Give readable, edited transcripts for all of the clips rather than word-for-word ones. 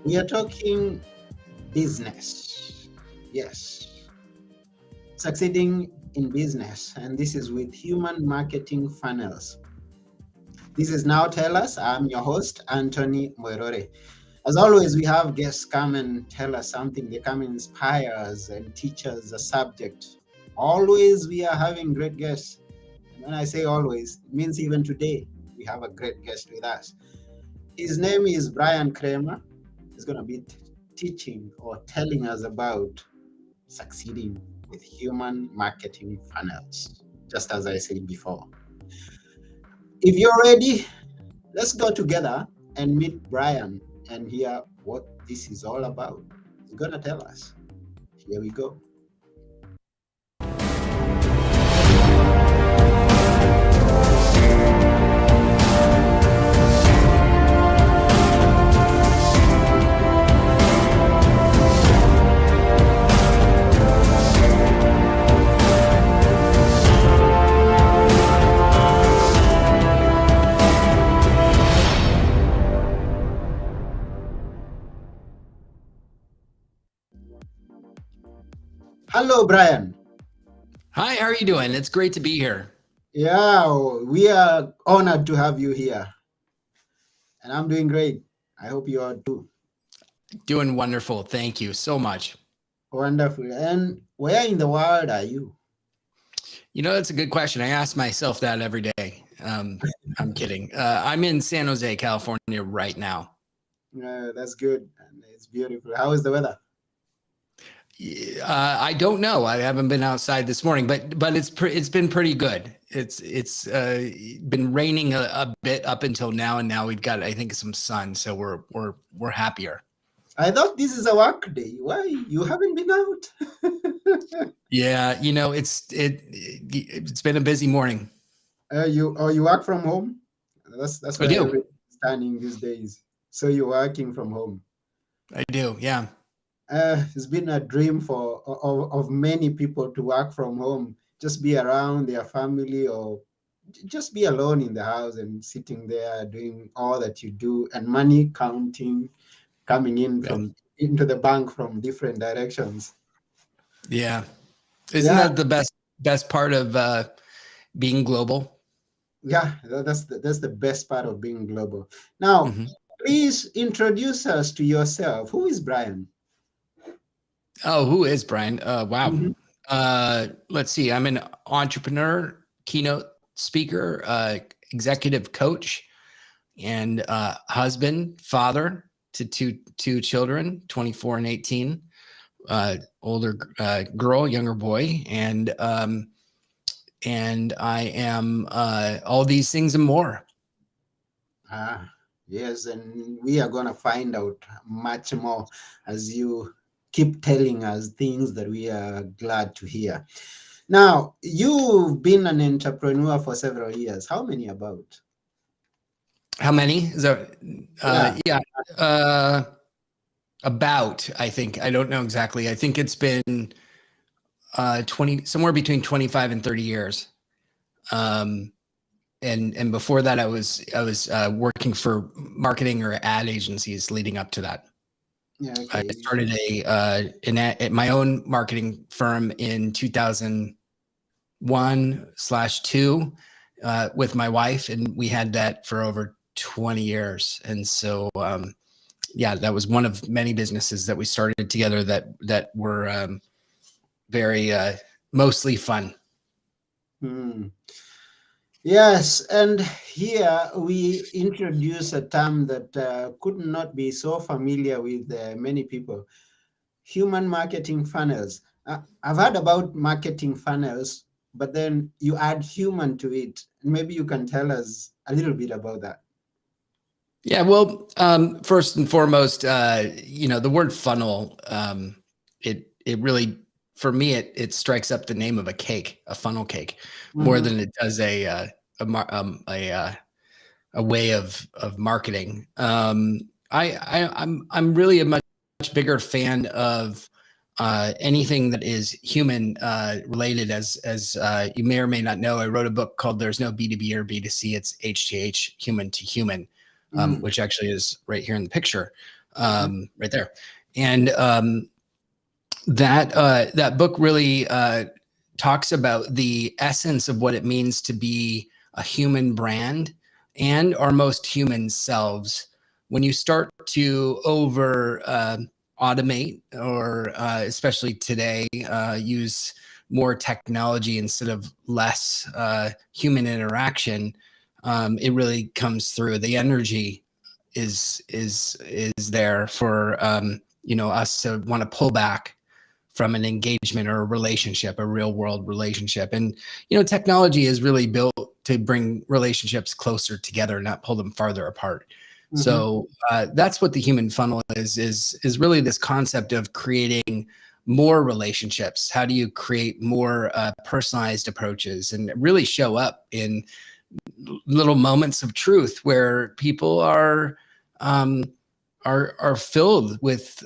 We are talking business. Yes, succeeding in business. And this is with human marketing funnels. This is Now Tell Us. I'm your host, Anthony Moirore. As always, we have guests come and tell us something. They come and inspire us and teach us a subject. Always, we are having great guests. And when I say always, it means even today, we have a great guest with us. His name is Bryan Kramer. He's going to be teaching or telling us about succeeding with human marketing funnels, just as I said before. If you're ready, let's go together and meet Bryan and hear what this is all about. He's going to tell us. Here we go. Hello, Bryan. Hi, how are you doing? It's great to be here. Yeah, we are honored to have you here. And I'm doing great. I hope you are too. Doing wonderful. Thank you so much. Wonderful. And where in the world are you? You know, that's a good question. I ask myself that every day. I'm kidding. I'm in San Jose, California right now. That's good. And it's beautiful. How is the weather? I don't know. I haven't been outside this morning, but it's been pretty good. It's been raining a bit up until now, and now we've got, I think, some sun, so we're happier. I thought this is a work day. Why you haven't been out? Yeah, you know, it's been a busy morning. You work from home? That's I where do. everything's standing these days. So you're working from home. I do. Yeah. It's been a dream of many people to work from home, just be around their family or just be alone in the house and sitting there doing all that you do and money counting coming in from into the bank from different directions. Yeah. Isn't that the best part of being global? Yeah, that's the best part of being global. Now, please introduce us to yourself. Who is Bryan? Oh, who is Bryan? Wow. Let's see. I'm an entrepreneur, keynote speaker, executive coach, and husband, father to two children, 24 and 18, older girl, younger boy, and I am all these things and more. Yes, and we are going to find out much more as you keep telling us things that we are glad to hear. Now, you've been an entrepreneur for several years. How many about? How many? Is that, about, I think. I don't know exactly. I think it's been 20, somewhere between 25 and 30 years. And before that, I was working for marketing or ad agencies leading up to that. Yeah, okay. I started my own marketing firm in 2001/2 with my wife, and we had that for over 20 years. And so, that was one of many businesses that we started together that were very mostly fun. Yes, and here we introduce a term that could not be so familiar with many people: human marketing funnels. I've heard about marketing funnels, but then you add human to it. Maybe you can tell us a little bit about that. Yeah, well, first and foremost, the word funnel, it really, for me, it strikes up the name of a cake, a funnel cake, more than it does a way of marketing. I'm really a much bigger fan of anything that is human related. As you may or may not know, I wrote a book called "There's No B2B or B2C." It's H2H, human to human, which actually is right here in the picture. right there. And that book really talks about the essence of what it means to be a human brand and our most human selves. When you start to over automate, or especially today, use more technology instead of less human interaction, it really comes through. The energy is there for us to want to pull back from an engagement or a relationship, a real world relationship. And technology is really built to bring relationships closer together, not pull them farther apart. So that's what the human funnel is really this concept of creating more relationships. How do you create more personalized approaches and really show up in little moments of truth where people are filled with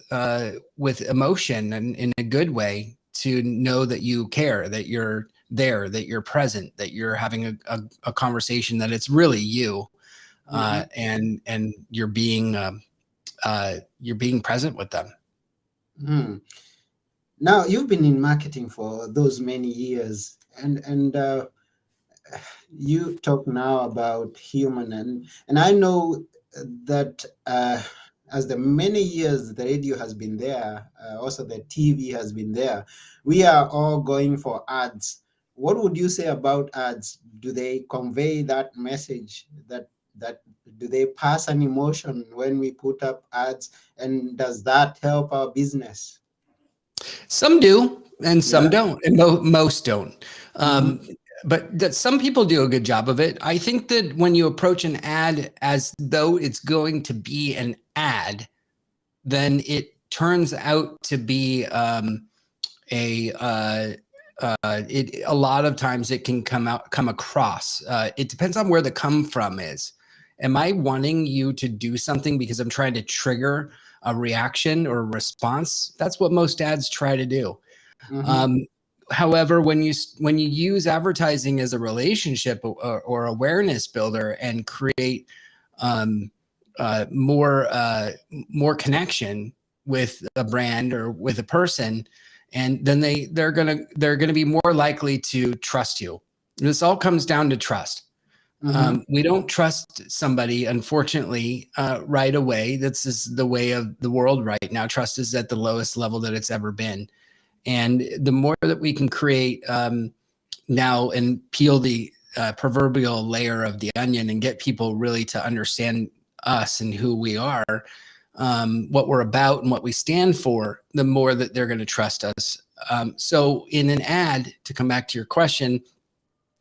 emotion, and in a good way, to know that you care, that you're there, that you're present, that you're having a conversation, that it's really you, and you're being present with them. Now, you've been in marketing for those many years, and you talk now about human, and I know that as the many years the radio has been there, also the TV has been there, we are all going for ads. What would you say about ads? Do they convey that message? That do they pass an emotion when we put up ads? And does that help our business? Some do, and some Yeah. don't, and most don't. But that some people do a good job of it. I think that when you approach an ad as though it's going to be an ad, then it turns out to be a lot of times it can come across. It depends on where the come from is. Am I wanting you to do something because I'm trying to trigger a reaction or a response? That's what most ads try to do. However, when you use advertising as a relationship or awareness builder and create more connection with a brand or with a person, and then they're gonna be more likely to trust you. This all comes down to trust. We don't trust somebody, unfortunately, right away. This is the way of the world right now. Trust is at the lowest level that it's ever been. And the more that we can create now and peel the proverbial layer of the onion and get people really to understand us and who we are, what we're about and what we stand for, the more that they're going to trust us. So in an ad, to come back to your question,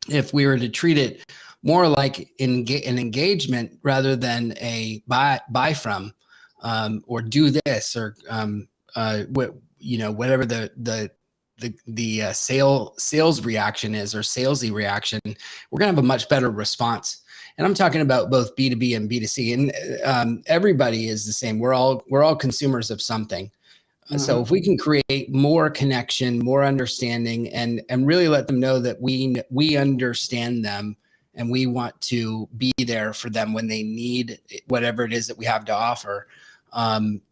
if we were to treat it more like an engagement rather than a buy from, or do this, or whatever the sales reaction is, or salesy reaction, we're gonna have a much better response. And I'm talking about both B2B and B2C, and everybody is the same. We're all consumers of something. So if we can create more connection, more understanding, and really let them know that we understand them and we want to be there for them when they need whatever it is that we have to offer,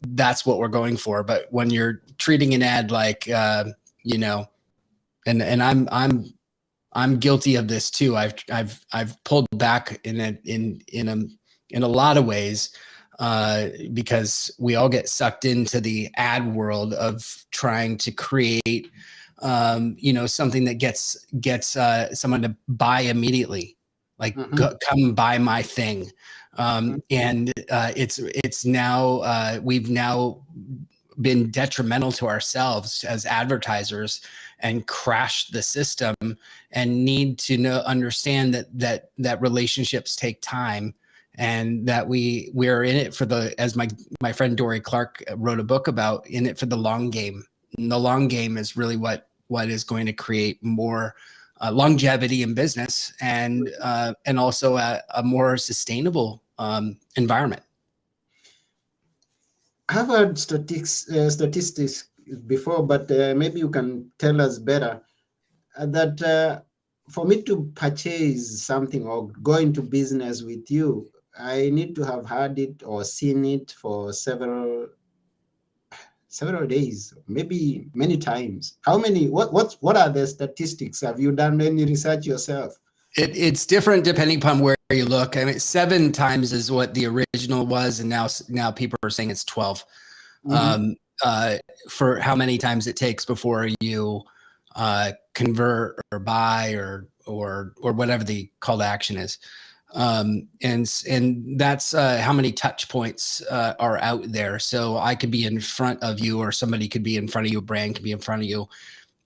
that's what we're going for. But when you're treating an ad like, and I'm guilty of this too. I've pulled back in a lot of ways, because we all get sucked into the ad world of trying to create, something that gets someone to buy immediately, like come buy my thing. And it's now, we've now been detrimental to ourselves as advertisers and crashed the system, and need to understand that relationships take time, and that we're in it for as my friend Dory Clark wrote a book about, in it for the long game. And the long game is really what is going to create more longevity in business, and also a more sustainable environment. I've heard statistics before, but maybe you can tell us better, that for me to purchase something or go into business with you, I need to have heard it or seen it for several Several days, maybe many times. How many? What are the statistics? Have you done any research yourself? It's different depending upon where you look. I mean, 7 times is what the original was, and now people are saying it's 12. Mm-hmm. Uh, for how many times it takes before you convert or buy or whatever the call to action is. And that's how many touch points are out there. So I could be in front of you, or somebody could be in front of you, a brand could be in front of you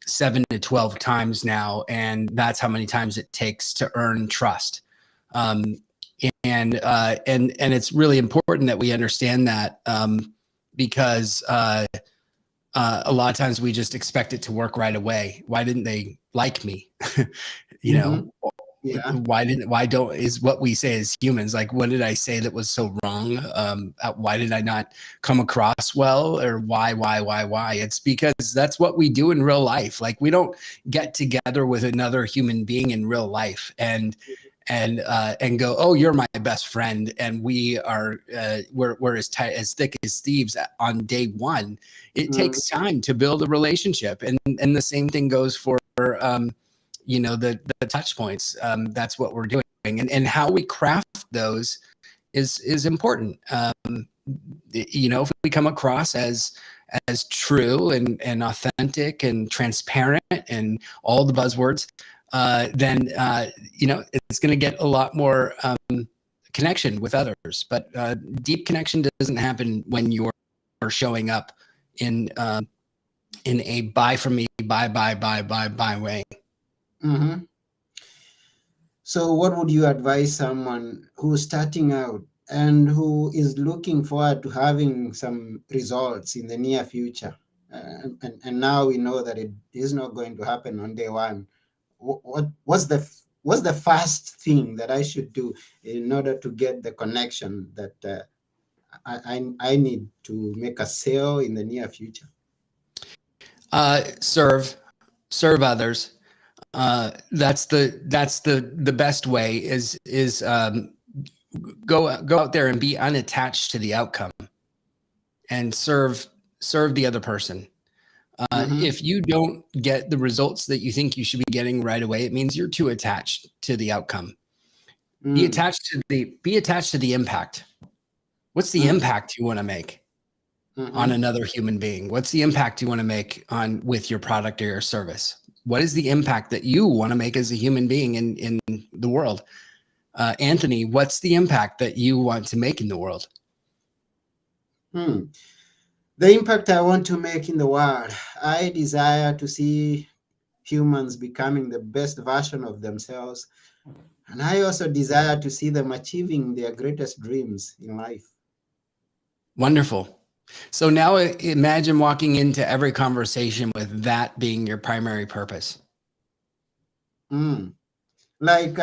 7 to 12 times now, and that's how many times it takes to earn trust. Um, and it's really important that we understand that, because a lot of times we just expect it to work right away. Why didn't they like me? you Mm-hmm. know, Yeah. why don't is what we say as humans, like, what did I say that was so wrong? Why did I not come across well? Or why? It's because that's what we do in real life. Like, we don't get together with another human being in real life and go, oh, you're my best friend, and we are we're as tight, as thick as thieves on day one. It Mm-hmm. takes time to build a relationship, and the same thing goes for the touch points. That's what we're doing, and how we craft those is important. If we come across as true and authentic and transparent and all the buzzwords, then it's going to get a lot more connection with others. But deep connection doesn't happen when you're showing up in a buy from me, buy way. Mm-hmm. So, what would you advise someone who's starting out and who is looking forward to having some results in the near future? And now we know that it is not going to happen on day one. What's the first thing that I should do in order to get the connection that I need to make a sale in the near future? Serve others. That's the best way is go out there and be unattached to the outcome and serve the other person. Mm-hmm. If you don't get the results that you think you should be getting right away, it means you're too attached to the outcome. Mm, Be attached to the impact. What's the mm, impact you want to make on mm-hmm, another human being? What's the impact you want to make on with your product or your service? What is the impact that you want to make as a human being in the world? Anthony, what's the impact that you want to make in the world? mm. The impact I want to make in the world. I desire to see humans becoming the best version of themselves. And I also desire to see them achieving their greatest dreams in life. Wonderful. So now imagine walking into every conversation with that being your primary purpose. Mm. Like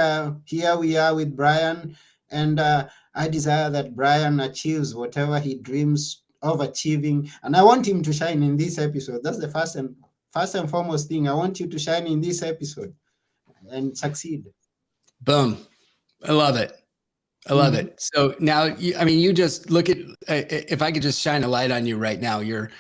here we are with Bryan, and I desire that Bryan achieves whatever he dreams of achieving. And I want him to shine in this episode. That's the first and foremost thing. I want you to shine in this episode and succeed. Boom. I love it. I love Mm-hmm. it. So now, you just look at, if I could just shine a light on you right now, your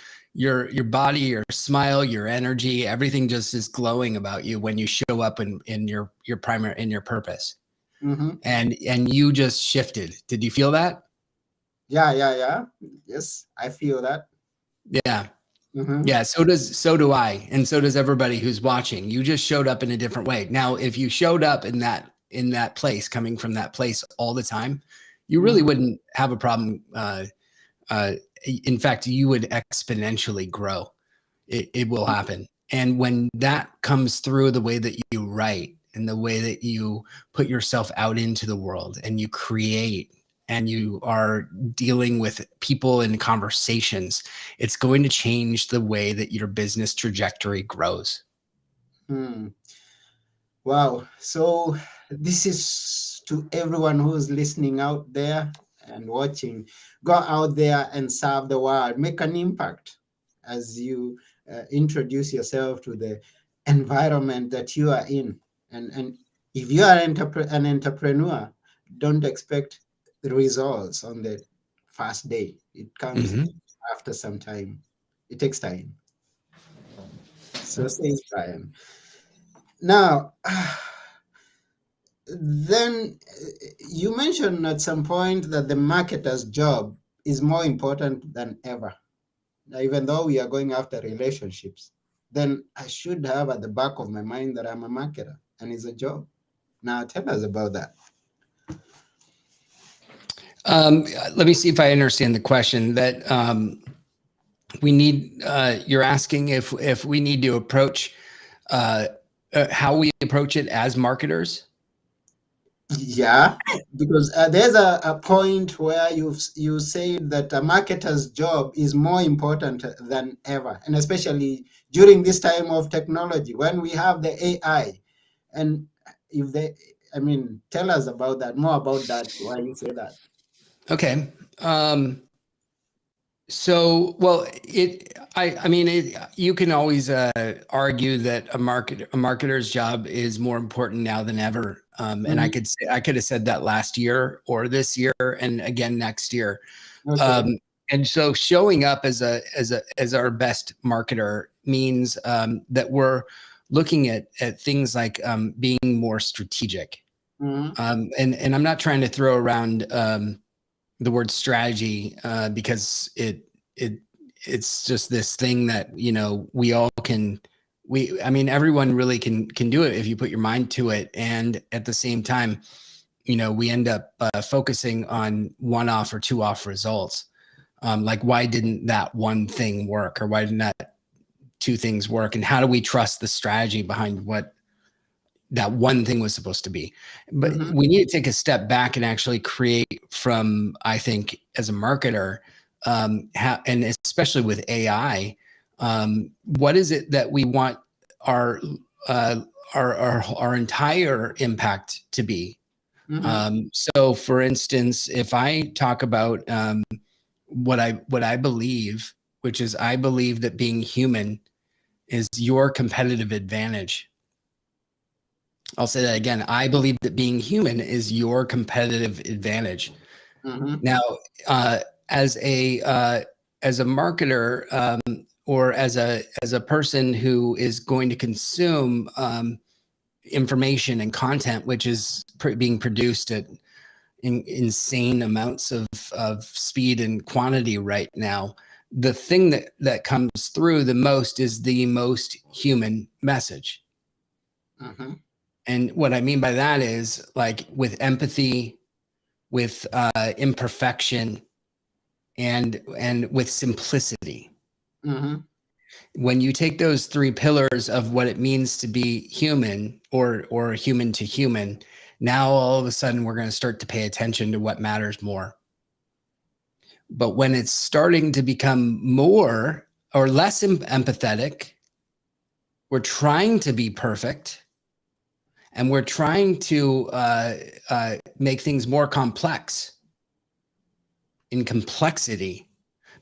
body, your smile, your energy, everything just is glowing about you when you show up in your primary, in your purpose. Mm-hmm. And you just shifted. Did you feel that? Yeah. Yes, I feel that. Yeah. Mm-hmm. Yeah. So do I. And so does everybody who's watching. You just showed up in a different way. Now, if you showed up in that place, coming from that place all the time, you really Mm-hmm. wouldn't have a problem. Uh, in fact, you would exponentially grow. It will happen. And when that comes through the way that you write and the way that you put yourself out into the world and you create and you are dealing with people and conversations, it's going to change the way that your business trajectory grows. Mm. Wow. So this is to everyone who's listening out there and watching. Go out there and serve the world. Make an impact as you introduce yourself to the environment that you are in. And if you are an entrepreneur, don't expect the results on the first day. It comes Mhm. after some time. It takes time. So says Bryan. Now, then you mentioned at some point that the marketer's job is more important than ever. Now, even though we are going after relationships, then I should have at the back of my mind that I'm a marketer and it's a job. Now, tell us about that. Let me see if I understand the question. That we need. You're asking if we need to approach how we approach it as marketers. Yeah, because there's a point where you say that a marketer's job is more important than ever, and especially during this time of technology when we have the AI. And if they, I mean, tell us about that, more about that, why you say that. Okay. So, well, I mean, you can always argue that a marketer's job is more important now than ever. And I could have said that last year or this year and again next year. Okay. And so showing up as our best marketer means that we're looking at things like being more strategic. Mm-hmm. And I'm not trying to throw around the word strategy because it's just this thing that we all can. I mean, everyone really can do it if you put your mind to it. And at the same time, we end up focusing on one-off or two-off results. Like, why didn't that one thing work, or why didn't that two things work, and how do we trust the strategy behind what that one thing was supposed to be? But we need to take a step back and actually create from, I think, as a marketer, and especially with AI, what is it that we want our entire impact to be? So, for instance, if I talk about what I believe, which is I believe that being human is your competitive advantage. I'll say that again. I believe that being human is your competitive advantage. Now, as a marketer, or as a person who is going to consume information and content, which is being produced at insane amounts of speed and quantity right now, the thing that comes through the most is the most human message. And what I mean by that is, like, with empathy, with imperfection, and with simplicity. When you take those three pillars of what it means to be human, or human to human, now all of a sudden we're going to start to pay attention to what matters more. But when it's starting to become more or less empathetic, we're trying to be perfect, and we're trying to make things more complex in complexity,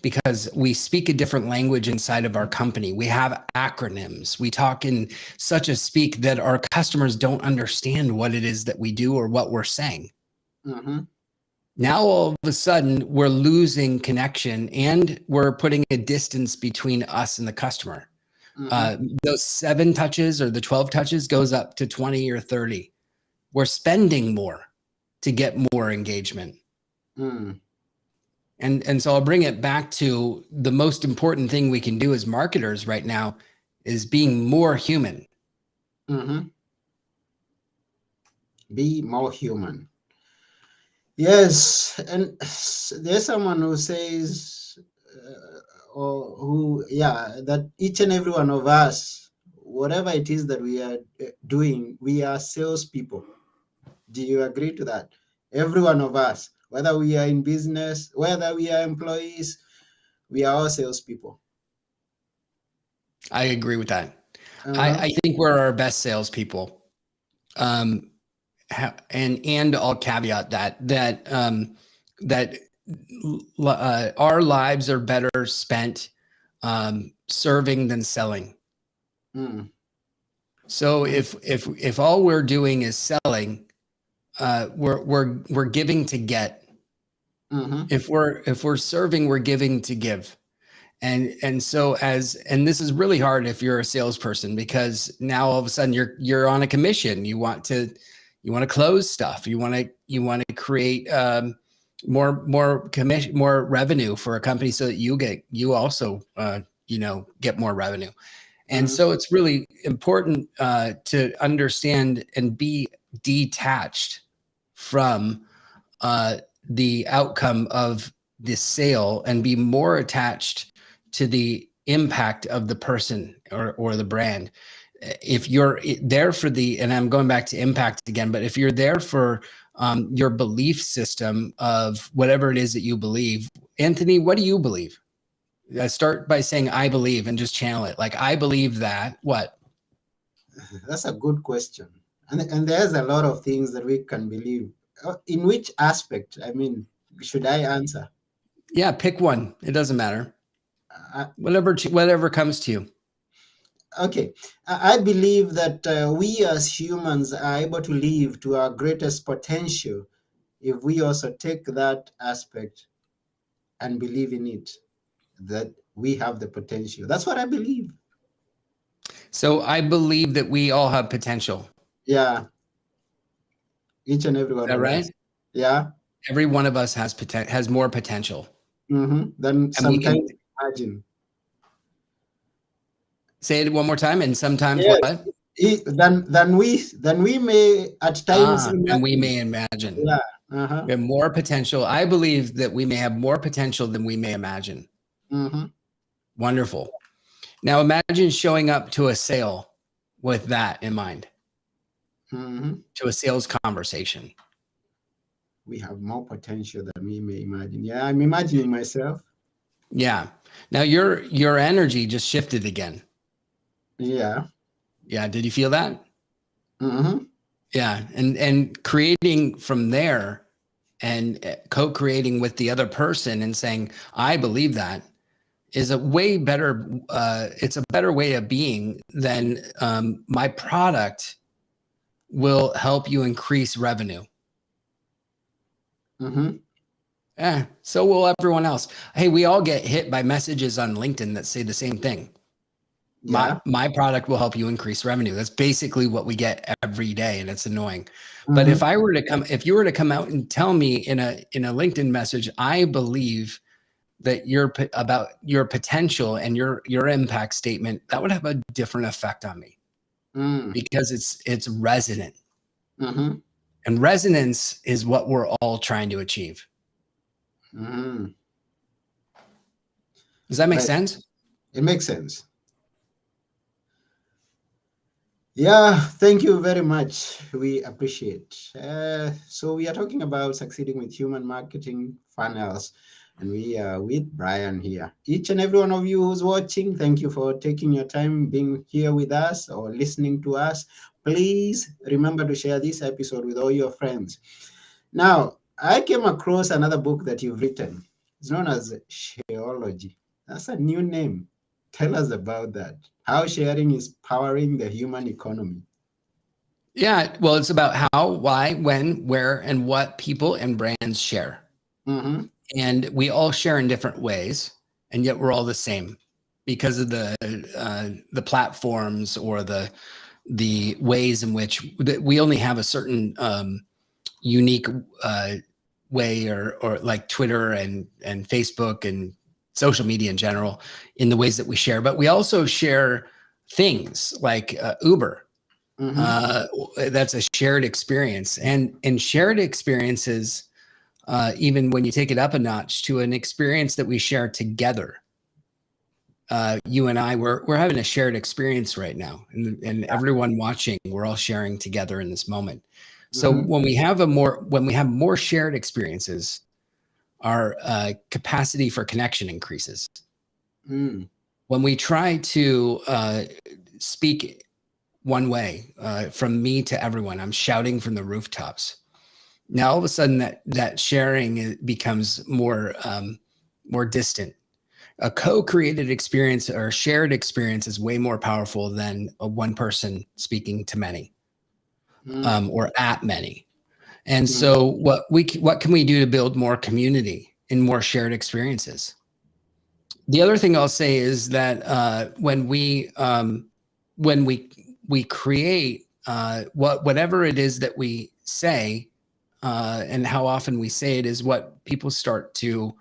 because we speak a different language inside of our company. We have acronyms. We talk in such a speak that our customers don't understand what it is that we do or what we're saying. Now, all of a sudden, we're losing connection, and we're putting a distance between us and the customer. Those 7 touches or the 12 touches goes up to 20 or 30. We're spending more to get more engagement. And so I'll bring it back to the most important thing we can do as marketers right now is being more human. Be more human. Yes, and there's someone who says, that each and every one of us, whatever it is that we are doing, we are salespeople. Do you agree to that? Every one of us, whether we are in business, whether we are employees, we are all salespeople. I agree with that. I think we're our best salespeople. And I'll caveat that our lives are better spent serving than selling. So if all we're doing is selling, we're giving to get. If we're serving, we're giving to give. And so and this is really hard if you're a salesperson, because now all of a sudden you're on a commission. You want to close stuff. You want to create more commission, more revenue for a company, so that you also get more revenue. And so it's really important to understand and be detached from the outcome of the sale, and be more attached to the impact of the person or the brand. If you're there for and I'm going back to impact again, but if you're there for your belief system of whatever it is that you believe. Anthony, what do you believe? Start by saying, I believe, and just channel it. Like, I believe that what? That's a good question. And there's a lot of things that we can believe. In which aspect? I mean, should I answer? Yeah, pick one. It doesn't matter. Uh, Whatever comes to you. Okay, I believe that we as humans are able to live to our greatest potential if we also take that aspect and believe in it, that we have the potential. That's what I believe. So I believe that we all have potential. Yeah, each and every Is one that of right? us. Yeah. Every one of us has more potential. Then And we can sometimes imagine. say it one more time. And sometimes Yes. what? Than we may at times And we imagine. may imagine. Yeah. Uh-huh. We have more potential. I believe that we may have more potential than we may imagine. Wonderful. Now imagine showing up to a sale with that in mind, to a sales conversation. We have more potential than we may imagine. Yeah, I'm imagining myself. Yeah. Now your energy just shifted again. Yeah. Yeah. Did you feel that? Yeah. And creating from there, and co-creating with the other person and saying, I believe that, is a way better, it's a better way of being than my product will help you increase revenue. Yeah, so will everyone else. Hey, we all get hit by messages on LinkedIn that say the same thing. Yeah. My product will help you increase revenue. That's basically what we get every day, and it's annoying. But if you were to come out and tell me in a LinkedIn message, I believe that about your potential and your impact statement, that would have a different effect on me, because it's resonant. And resonance is what we're all trying to achieve. Does that make sense? It makes sense. Yeah, thank you very much. We appreciate. So we are talking about succeeding with human marketing funnels, and we are with Bryan here. Each and every one of you who's watching, thank you for taking your time being here with us or listening to us. Please remember to share this episode with all your friends. Now, I came across another book that you've written. It's known as Shareology. That's a new name. Tell us about that. How sharing is powering the human economy. Yeah, well, it's about how, why, when, where, and what people and brands share. And we all share in different ways, and yet we're all the same because of the platforms or the ways in which we only have a certain unique way, or like Twitter and Facebook and social media in general, in the ways that we share. But we also share things like Uber. That's a shared experience, and shared experiences, even when you take it up a notch to an experience that we share together. You and I, we're having a shared experience right now, and everyone watching, we're all sharing together in this moment. So when we have more shared experiences, our capacity for connection increases. When we try to speak one way, from me to everyone, I'm shouting from the rooftops. Now all of a sudden that sharing becomes more distant. A co-created experience or shared experience is way more powerful than a one person speaking to many, or at many. And so what can we do to build more community in more shared experiences? The other thing I'll say is that when we create whatever it is that we say, and how often we say it is what people start to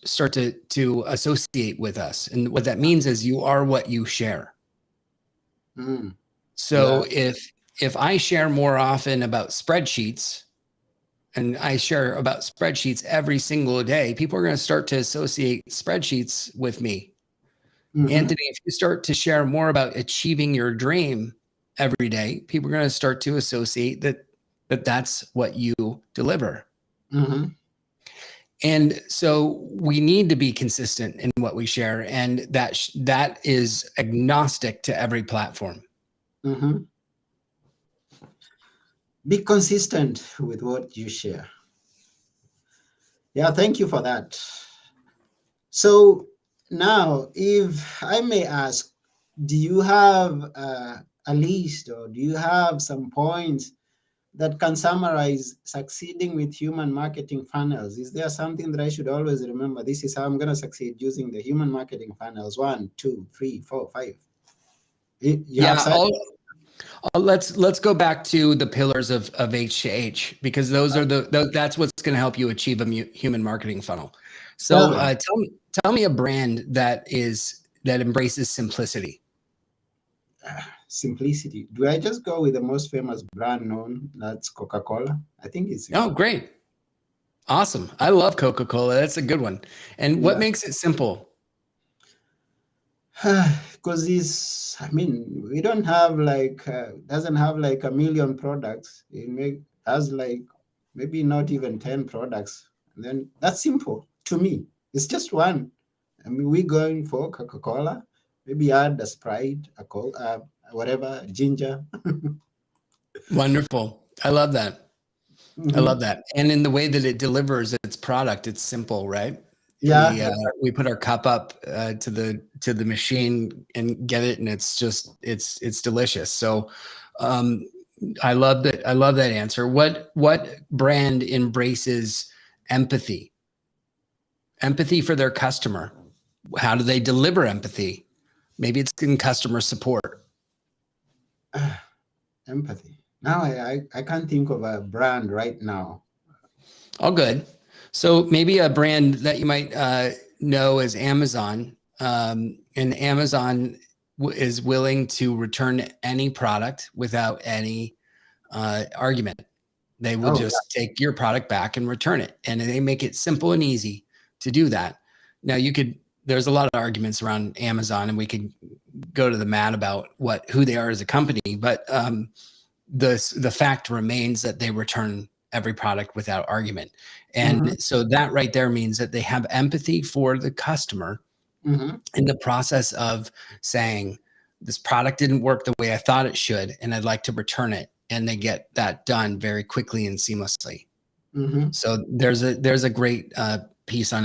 associate with us. And what that means is you are what you share. So if I share more often about spreadsheets, and I share about spreadsheets every single day, people are going to start to associate spreadsheets with me. Anthony, if you start to share more about achieving your dream every day, people are going to start to associate that's what you deliver. And so we need to be consistent in what we share, and that is agnostic to every platform. Be consistent with what you share. Yeah, thank you for that. So now, if I may ask, do you have a list, or do you have some points that can summarize succeeding with human marketing funnels? Is there something that I should always remember? This is how I'm going to succeed using the human marketing funnels. 1, 2, 3, 4, 5. Let's go back to the pillars of H2H, because those are that's what's going to help you achieve a human marketing funnel. So tell me a brand that embraces simplicity. Simplicity. Do I just go with the most famous brand known? That's Coca-Cola. I think it's. Oh, great. Awesome. I love Coca-Cola. That's a good one. And what makes it simple? Because we don't have doesn't have like a million products. It has like maybe not even 10 products. And then that's simple to me. It's just one. I mean, we're going for Coca-Cola. Maybe add a Sprite, a Coke, whatever, ginger. Wonderful. I love that. I love that. And in the way that it delivers its product, it's simple, right? Yeah. We put our cup up to the machine and get it, and it's delicious. So I love that. I love that answer. What brand embraces empathy? Empathy for their customer. How do they deliver empathy? Maybe it's in customer support. Empathy. Now I can't think of a brand right now. All good. So maybe a brand that you might know is Amazon. And Amazon is willing to return any product without any argument. They will just take your product back and return it. And they make it simple and easy to do that. Now there's a lot of arguments around Amazon, and we could go to the mat about who they are as a company, but the fact remains that they return every product without argument. And so that right there means that they have empathy for the customer in the process of saying, this product didn't work the way I thought it should, and I'd like to return it. And they get that done very quickly and seamlessly. So there's a great piece on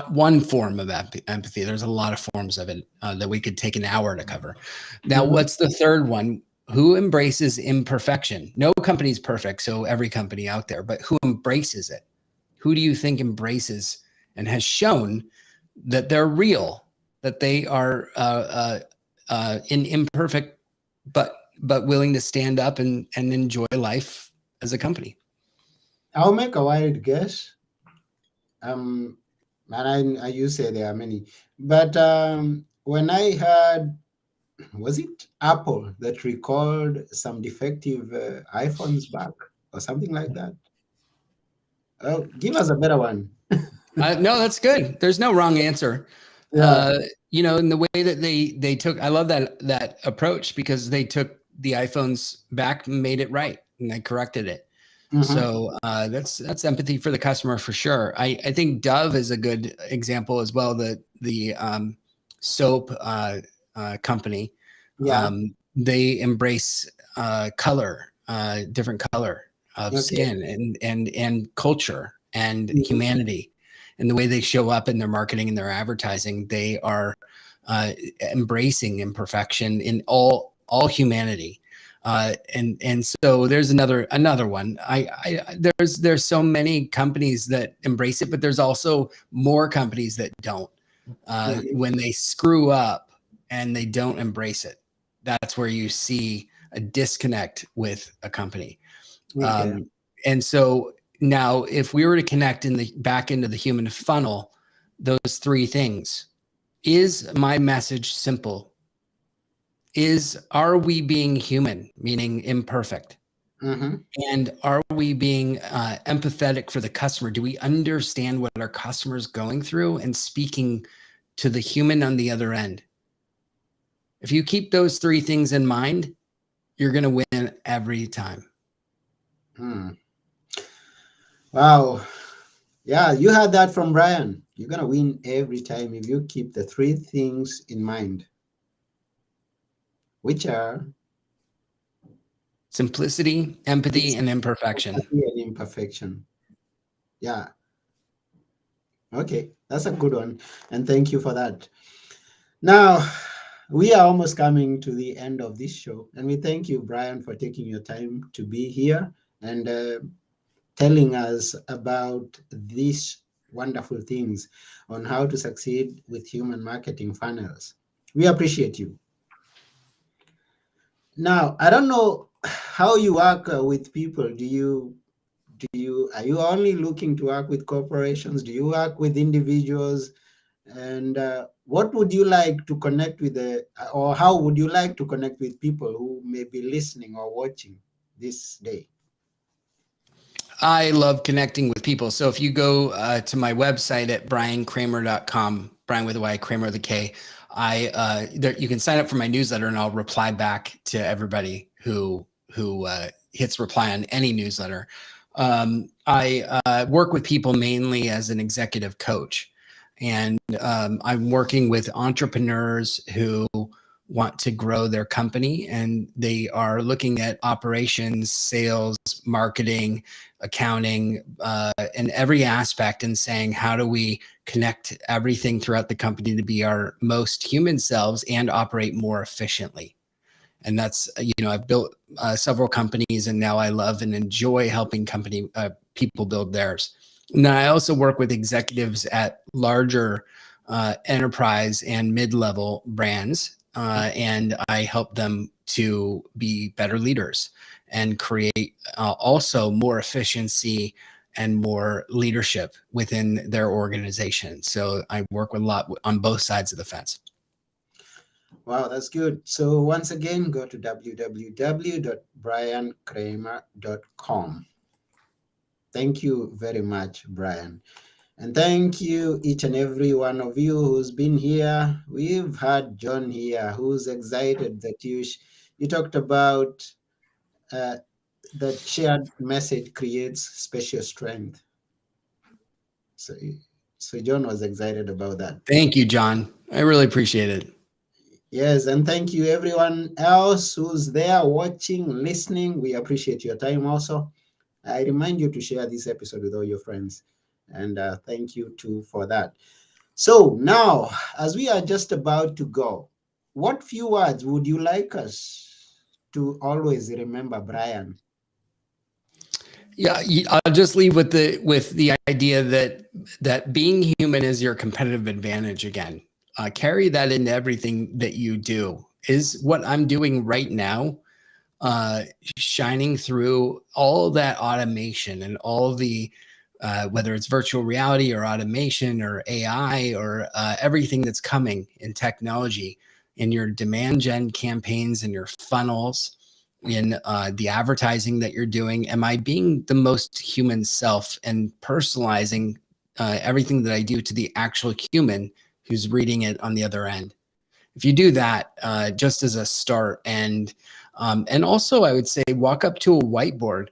one form of empathy. There's a lot of forms of it that we could take an hour to cover. Now, what's the third one? Who embraces imperfection? No company's perfect, so every company out there, but who embraces it? Who do you think embraces and has shown that they're real, that they are imperfect, but willing to stand up and enjoy life as a company? I'll make a wild guess. And you say there are many, but when I heard, was it Apple that recalled some defective iPhones back or something like that? Oh, give us a better one. No, that's good. There's no wrong answer. In the way that they took, I love that approach, because they took the iPhones back and made it right, and they corrected it. So that's empathy for the customer for sure. I think Dove is a good example as well. The soap company, they embrace color, different color of skin, and culture and humanity. And the way they show up in their marketing and their advertising, they are embracing imperfection in all humanity. And so there's another one. There's so many companies that embrace it, but there's also more companies that don't. When they screw up and they don't embrace it, that's where you see a disconnect with a company. Okay. And so now, if we were to connect in the back into the human funnel, those three things: is my message simple? Are we being human, meaning imperfect? And are we being empathetic for the customer? Do we understand what our customer is going through and speaking to the human on the other end? If you keep those three things in mind, you're going to win every time. Wow. Yeah, you heard that from Bryan. You're going to win every time if you keep the three things in mind, which are simplicity, empathy, and imperfection. Empathy and imperfection. Yeah. Okay, that's a good one. And thank you for that. Now, we are almost coming to the end of this show. And we thank you, Bryan, for taking your time to be here and telling us about these wonderful things on how to succeed with human marketing funnels. We appreciate you. Now, I don't know how you work with people. Are you only looking to work with corporations? Do you work with individuals? And what would you like to connect with or how would you like to connect with people who may be listening or watching this day? I love connecting with people. So if you go to my website at bryankramer.com, Bryan with a Y, Kramer with a K, you can sign up for my newsletter, and I'll reply back to everybody who hits reply on any newsletter. I work with people mainly as an executive coach, and I'm working with entrepreneurs who want to grow their company, and they are looking at operations, sales, marketing, accounting, and every aspect, and saying, how do we connect everything throughout the company to be our most human selves and operate more efficiently? And that's, I've built several companies, and now I love and enjoy helping people build theirs. And then I also work with executives at larger enterprise and mid-level brands, and I help them to be better leaders and create also more efficiency and more leadership within their organization. So I work with a lot on both sides of the fence. Wow, that's good. So once again, go to www.bryankramer.com. Thank you very much, Bryan. And thank you, each and every one of you who's been here. We've had John here, who's excited that you talked about that shared message creates special strength. So John was excited about that. Thank you, John. I really appreciate it. Yes, and thank you everyone else who's there watching, listening. We appreciate your time also. I remind you to share this episode with all your friends. And thank you too for that. So now, as we are just about to go, what few words would you like us to always remember, Bryan? Yeah, I'll just leave with the idea that being human is your competitive advantage again. Carry that into everything that you do. Is what I'm doing right now shining through all that automation and all the whether it's virtual reality or automation or AI or everything that's coming in technology, in your demand gen campaigns and your funnels, in the advertising that you're doing? Am I being the most human self and personalizing everything that I do to the actual human who's reading it on the other end? If you do that, just as a start, and also I would say walk up to a whiteboard,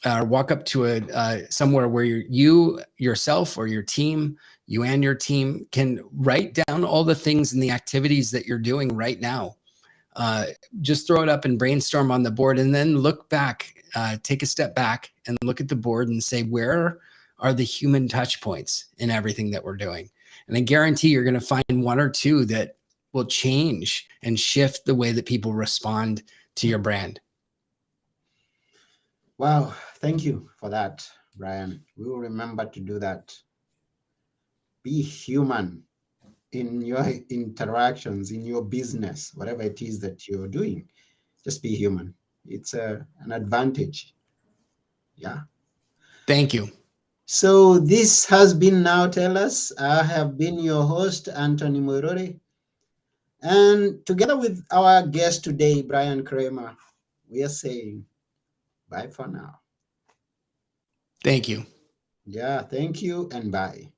or walk up to somewhere where you yourself or your team, you and your team can write down all the things and the activities that you're doing right now. Just throw it up and brainstorm on the board, and then look back, take a step back and look at the board and say, where are the human touch points in everything that we're doing? And I guarantee you're going to find one or two that will change and shift the way that people respond to your brand. Wow, thank you for that, Bryan. We will remember to do that. Be human in your interactions, in your business, whatever it is that you're doing. Just be human. It's an advantage. Yeah. Thank you. So this has been Now Tell Us. I have been your host, Anthony Moirori. And together with our guest today, Bryan Kramer, we are saying bye for now. Thank you. Yeah, thank you and bye.